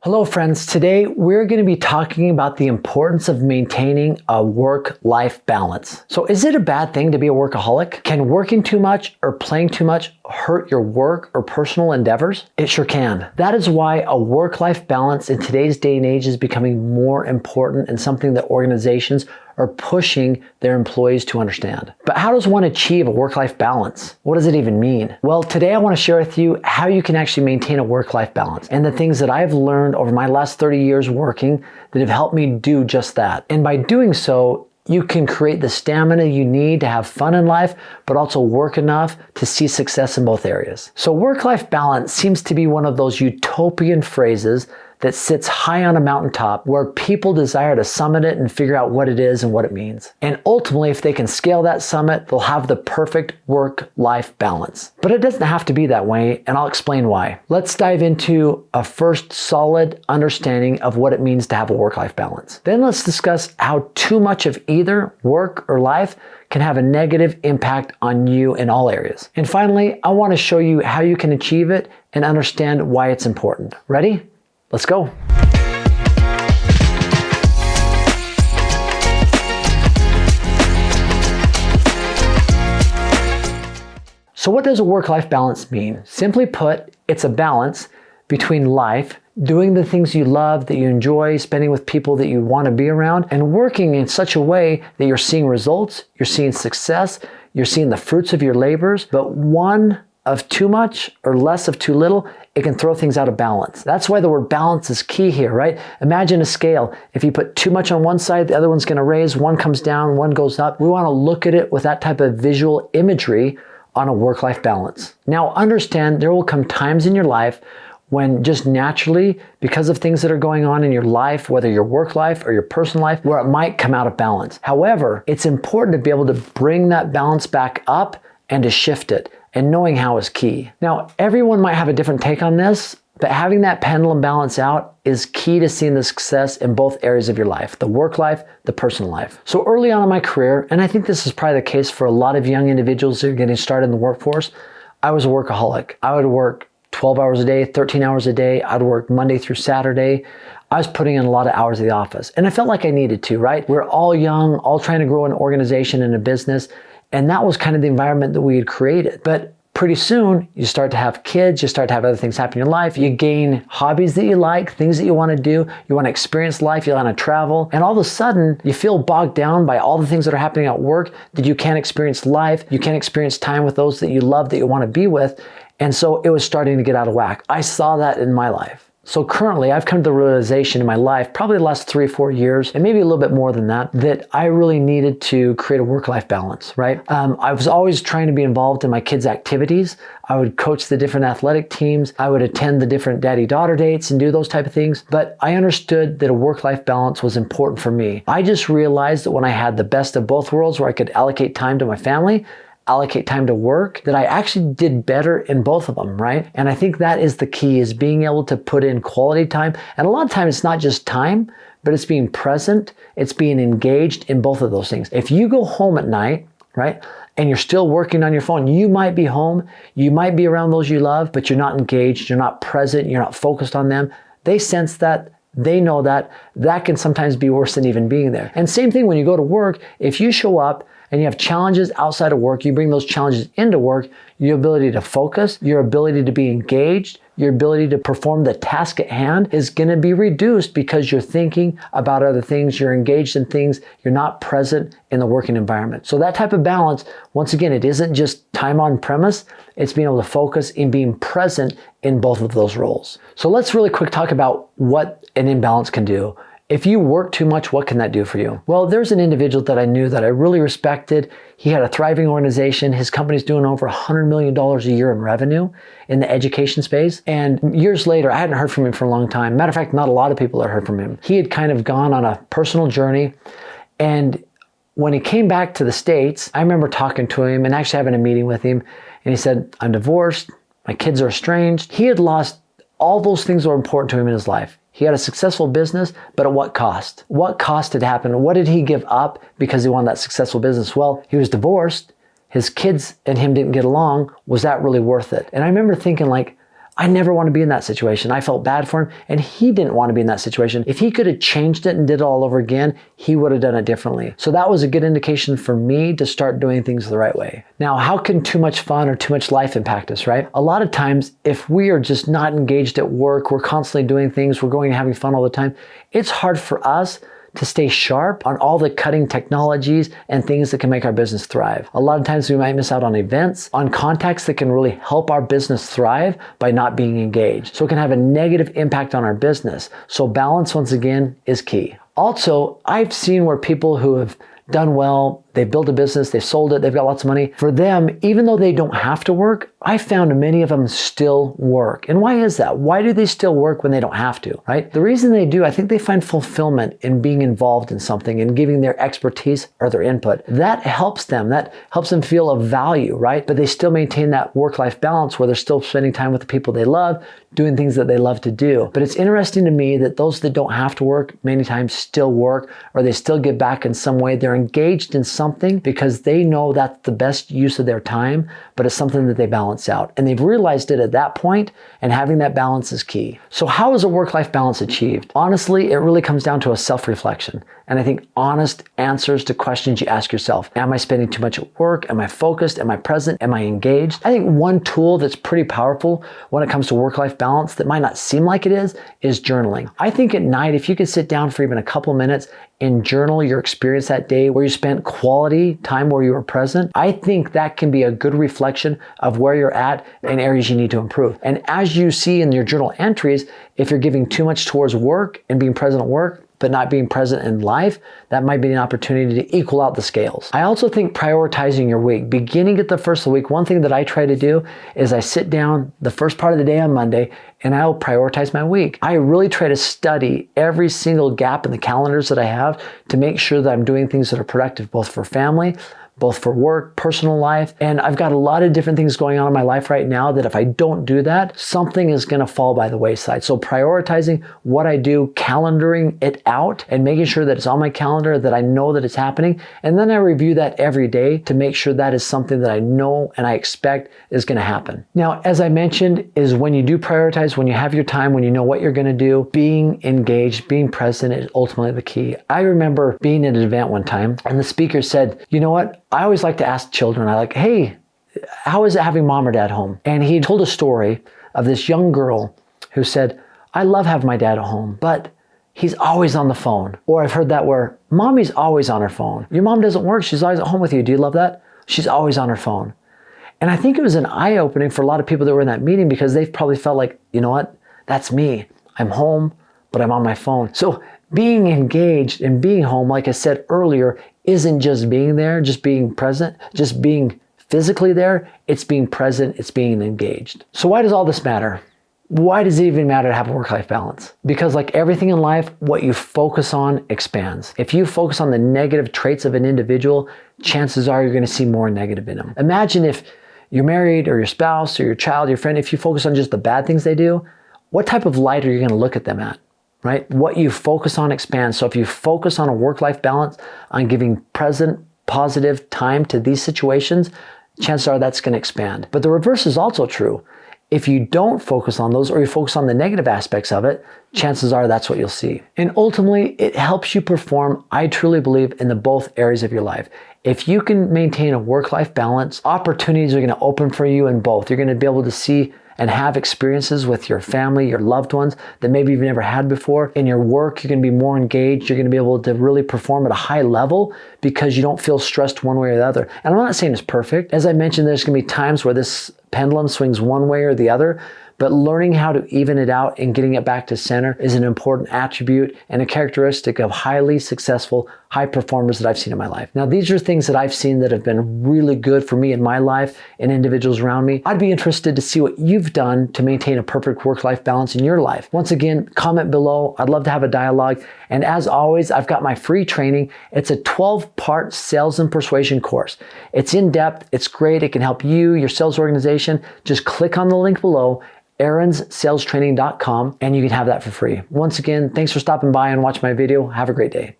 Hello friends, today we're going to be talking about the importance of maintaining a work-life balance. So is it a bad thing to be a workaholic? Can working too much or playing too much hurt your work or personal endeavors? It sure can. That is why a work-life balance in today's day and age is becoming more important and something that organizations are pushing their employees to understand. But how does one achieve a work-life balance? What does it even mean? Well, today I want to share with you how you can actually maintain a work-life balance and the things that I've learned over my last 30 years working that have helped me do just that. And by doing so, you can create the stamina you need to have fun in life, but also work enough to see success in both areas. So work-life balance seems to be one of those utopian phrases that sits high on a mountaintop where people desire to summit it and figure out what it is and what it means. And ultimately, if they can scale that summit, they'll have the perfect work-life balance. But it doesn't have to be that way, and I'll explain why. Let's dive into a first solid understanding of what it means to have a work-life balance. Then let's discuss how too much of either work or life can have a negative impact on you in all areas. And finally, I want to show you how you can achieve it and understand why it's important. Ready? Let's go. So what does a work-life balance mean? Simply put, it's a balance between life, doing the things you love, that you enjoy, spending with people that you want to be around, and working in such a way that you're seeing results, you're seeing success, you're seeing the fruits of your labors, but one of too much or less of too little, it can throw things out of balance. That's why the word balance is key here, right? Imagine a scale. If you put too much on one side, the other one's going to raise, one comes down, one goes up. We want to look at it with that type of visual imagery on a work-life balance. Now, understand there will come times in your life when just naturally, because of things that are going on in your life, whether your work life or your personal life, where it might come out of balance. However, it's important to be able to bring that balance back up and to shift it. And knowing how is key. Now, everyone might have a different take on this, but having that pendulum balance out is key to seeing the success in both areas of your life, the work life, the personal life. So early on in my career, and I think this is probably the case for a lot of young individuals who are getting started in the workforce, I was a workaholic. I would work 12 hours a day, 13 hours a day. I'd work Monday through Saturday. I was putting in a lot of hours at the office, and I felt like I needed to, right? We're all young, all trying to grow an organization and a business. And that was kind of the environment that we had created. But pretty soon, you start to have kids, you start to have other things happen in your life, you gain hobbies that you like, things that you want to do, you want to experience life, you want to travel, and all of a sudden, you feel bogged down by all the things that are happening at work that you can't experience life, you can't experience time with those that you love, that you want to be with, and so it was starting to get out of whack. I saw that in my life. So currently, I've come to the realization in my life, probably the last 3 or 4 years, and maybe a little bit more than that, that I really needed to create a work-life balance, right? I was always trying to be involved in my kids' activities. I would coach the different athletic teams. I would attend the different daddy-daughter dates and do those type of things. But I understood that a work-life balance was important for me. I just realized that when I had the best of both worlds, where I could allocate time to my family, allocate time to work, that I actually did better in both of them, right? And I think that is the key, is being able to put in quality time. And a lot of times it's not just time, but it's being present, it's being engaged in both of those things. If you go home at night, right, and you're still working on your phone, you might be home, you might be around those you love, but you're not engaged, you're not present, you're not focused on them. They sense that. They know that. That can sometimes be worse than even being there. And same thing when you go to work, if you show up and you have challenges outside of work, you bring those challenges into work, your ability to focus, your ability to be engaged, your ability to perform the task at hand is going to be reduced because you're thinking about other things, you're engaged in things, you're not present in the working environment. So that type of balance, once again, it isn't just time on premise, it's being able to focus in being present in both of those roles. So let's really quick talk about what an imbalance can do. If you work too much, what can that do for you? Well, there's an individual that I knew that I really respected. He had a thriving organization. His company's doing over $100 million a year in revenue in the education space. And years later, I hadn't heard from him for a long time. Matter of fact, not a lot of people had heard from him. He had kind of gone on a personal journey. And when he came back to the States, I remember talking to him and actually having a meeting with him. And he said, I'm divorced. My kids are estranged. He had lost all those things that were important to him in his life. He had a successful business, but at what cost? What cost had happened? What did he give up because he wanted that successful business? Well, he was divorced. His kids and him didn't get along. Was that really worth it? And I remember thinking, like, I never want to be in that situation. I felt bad for him, and he didn't want to be in that situation. If he could have changed it and did it all over again, he would have done it differently. So that was a good indication for me to start doing things the right way. Now, how can too much fun or too much life impact us, right? A lot of times, if we are just not engaged at work, we're constantly doing things, we're going and having fun all the time, it's hard for us to stay sharp on all the cutting technologies and things that can make our business thrive. A lot of times we might miss out on events, on contacts that can really help our business thrive by not being engaged. So it can have a negative impact on our business. So balance, once again, is key. Also, I've seen where people who have done well, they've built a business, they've sold it, they've got lots of money. For them, even though they don't have to work, I found many of them still work. And why is that? Why do they still work when they don't have to, right? The reason they do, I think they find fulfillment in being involved in something and giving their expertise or their input. That helps them. That helps them feel of value, right? But they still maintain that work-life balance where they're still spending time with the people they love, doing things that they love to do. But it's interesting to me that those that don't have to work many times still work, or they still give back in some way. They're engaged in something because they know that's the best use of their time, but it's something that they balance out. And they've realized it at that point, and having that balance is key. So how is a work-life balance achieved? Honestly, it really comes down to a self-reflection. And I think honest answers to questions you ask yourself. Am I spending too much at work? Am I focused? Am I present? Am I engaged? I think one tool that's pretty powerful when it comes to work-life balance that might not seem like it is journaling. I think at night, if you could sit down for even a couple minutes and journal your experience that day, where you spent quality time, where you were present, I think that can be a good reflection of where you're at and areas you need to improve. And as you see in your journal entries, if you're giving too much towards work and being present at work, but not being present in life, that might be an opportunity to equal out the scales. I also think prioritizing your week, beginning at the first of the week, one thing that I try to do is I sit down the first part of the day on Monday and I'll prioritize my week. I really try to study every single gap in the calendars that I have to make sure that I'm doing things that are productive, both for family, both for work, personal life. And I've got a lot of different things going on in my life right now that if I don't do that, something is going to fall by the wayside. So prioritizing what I do, calendaring it out and making sure that it's on my calendar, that I know that it's happening. And then I review that every day to make sure that is something that I know and I expect is going to happen. Now, as I mentioned, is when you do prioritize, when you have your time, when you know what you're going to do, being engaged, being present is ultimately the key. I remember being at an event one time and the speaker said, you know what? I always like to ask children, hey, how is it having mom or dad home? And he told a story of this young girl who said, I love having my dad at home, but he's always on the phone. Or I've heard that where mommy's always on her phone. Your mom doesn't work. She's always at home with you. Do you love that? She's always on her phone. And I think it was an eye-opening for a lot of people that were in that meeting because they probably felt like, you know what? That's me. I'm home, but I'm on my phone. So being engaged and being home, like I said earlier, isn't just being there, just being present, just being physically there. It's being present, it's being engaged. So why does all this matter? Why does it even matter to have a work-life balance? Because like everything in life, what you focus on expands. If you focus on the negative traits of an individual, chances are you're going to see more negative in them. Imagine if you're married or your spouse or your child, your friend, if you focus on just the bad things they do, what type of light are you going to look at them at? Right? What you focus on expands. So if you focus on a work-life balance, on giving present, positive time to these situations, chances are that's going to expand. But the reverse is also true. If you don't focus on those or you focus on the negative aspects of it, chances are that's what you'll see. And ultimately, it helps you perform, I truly believe, in the both areas of your life. If you can maintain a work-life balance, opportunities are going to open for you in both. You're going to be able to see and have experiences with your family, your loved ones that maybe you've never had before. In your work, you're going to be more engaged. You're going to be able to really perform at a high level because you don't feel stressed one way or the other. And I'm not saying it's perfect. As I mentioned, there's going to be times where this pendulum swings one way or the other, but learning how to even it out and getting it back to center is an important attribute and a characteristic of highly successful, high performers that I've seen in my life. Now, these are things that I've seen that have been really good for me in my life and individuals around me. I'd be interested to see what you've done to maintain a perfect work-life balance in your life. Once again, comment below. I'd love to have a dialogue. And as always, I've got my free training. It's a 12-part sales and persuasion course. It's in depth. It's great. It can help you, your sales organization. Just click on the link below, aaronsSalesTraining.com, and you can have that for free. Once again, thanks for stopping by and watching my video. Have a great day.